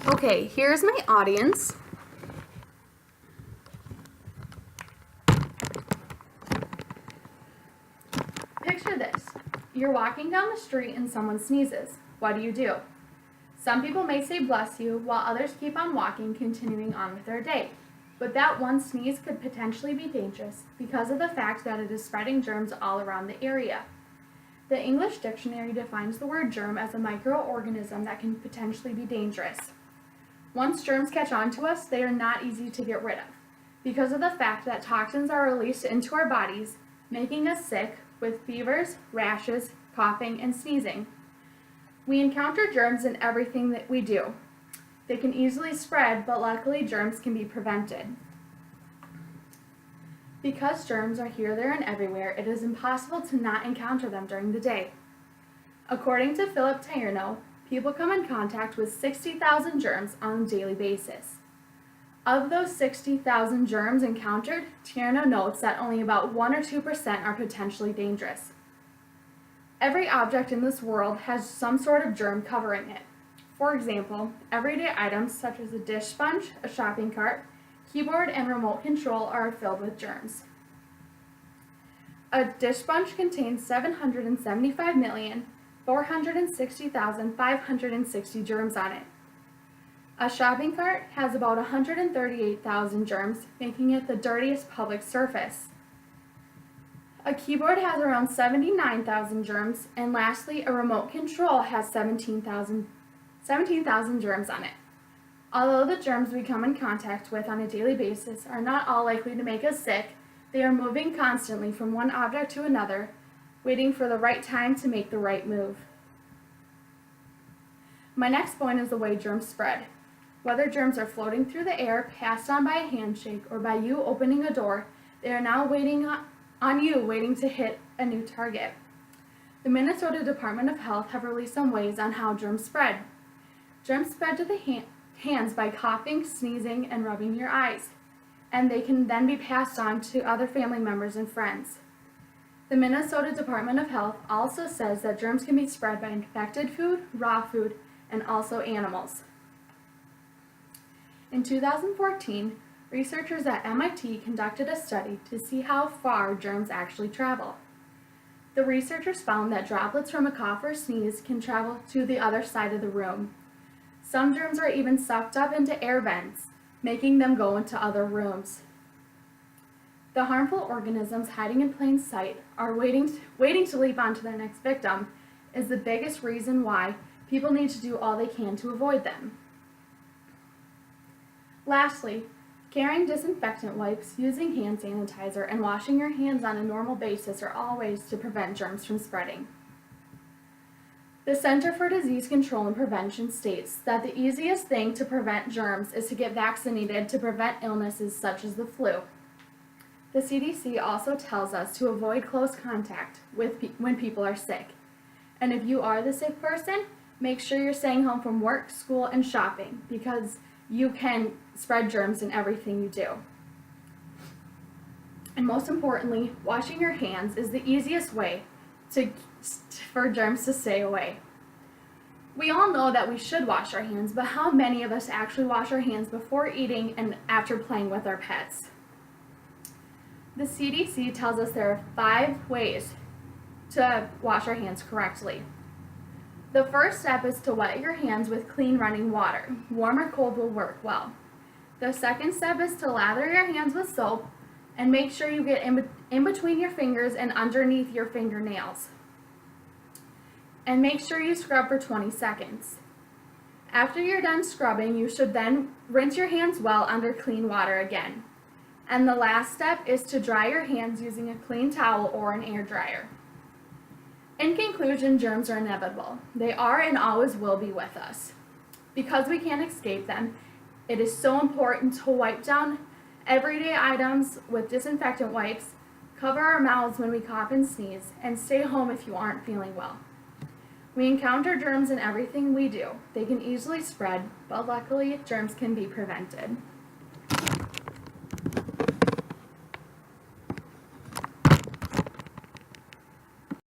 Okay, here's my audience. Picture this. You're walking down the street and someone sneezes. What do? Some people may say bless you, while others keep on walking, continuing on with their day. But that one sneeze could potentially be dangerous because of the fact that it is spreading germs all around the area. The English dictionary defines the word germ as a microorganism that can potentially be dangerous. Once germs catch on to us, they are not easy to get rid of because of the fact that toxins are released into our bodies, making us sick with fevers, rashes, coughing, and sneezing. We encounter germs in everything that we do. They can easily spread, but luckily germs can be prevented. Because germs are here, there, and everywhere, it is impossible to not encounter them during the day. According to Philip Tierno, people come in contact with 60,000 germs on a daily basis. Of those 60,000 germs encountered, Tierno notes that only about 1 or 2% are potentially dangerous. Every object in this world has some sort of germ covering it. For example, everyday items such as a dish sponge, a shopping cart, keyboard, and remote control are filled with germs. A dish sponge contains 775,460,560 germs on it. A shopping cart has about 138,000 germs, making it the dirtiest public surface. A keyboard has around 79,000 germs, and lastly, a remote control has 17,000 germs on it. Although the germs we come in contact with on a daily basis are not all likely to make us sick, they are moving constantly from one object to another, waiting for the right time to make the right move. My next point is the way germs spread. Whether germs are floating through the air, passed on by a handshake, or by you opening a door, they are now waiting to hit a new target. The Minnesota Department of Health have released some ways on how germs spread. Germs spread to the hands by coughing, sneezing, and rubbing your eyes, and they can then be passed on to other family members and friends. The Minnesota Department of Health also says that germs can be spread by infected food, raw food, and also animals. In 2014, researchers at MIT conducted a study to see how far germs actually travel. The researchers found that droplets from a cough or sneeze can travel to the other side of the room. Some germs are even sucked up into air vents, making them go into other rooms. The harmful organisms hiding in plain sight are waiting to leap onto their next victim is the biggest reason why people need to do all they can to avoid them. Lastly, carrying disinfectant wipes, using hand sanitizer, and washing your hands on a normal basis are all ways to prevent germs from spreading. The Center for Disease Control and Prevention states that the easiest thing to prevent germs is to get vaccinated to prevent illnesses such as the flu. The CDC also tells us to avoid close contact when people are sick. And if you are the sick person, make sure you're staying home from work, school, and shopping because you can spread germs in everything you do. And most importantly, washing your hands is the easiest way for germs to stay away. We all know that we should wash our hands, but how many of us actually wash our hands before eating and after playing with our pets? The CDC tells us there are 5 ways to wash our hands correctly. The first step is to wet your hands with clean running water. Warm or cold will work well. The second step is to lather your hands with soap and make sure you get in between your fingers and underneath your fingernails. And make sure you scrub for 20 seconds. After you're done scrubbing, you should then rinse your hands well under clean water again. And the last step is to dry your hands using a clean towel or an air dryer. In conclusion, germs are inevitable. They are and always will be with us. Because we can't escape them, it is so important to wipe down everyday items with disinfectant wipes, cover our mouths when we cough and sneeze, and stay home if you aren't feeling well. We encounter germs in everything we do. They can easily spread, but luckily, germs can be prevented.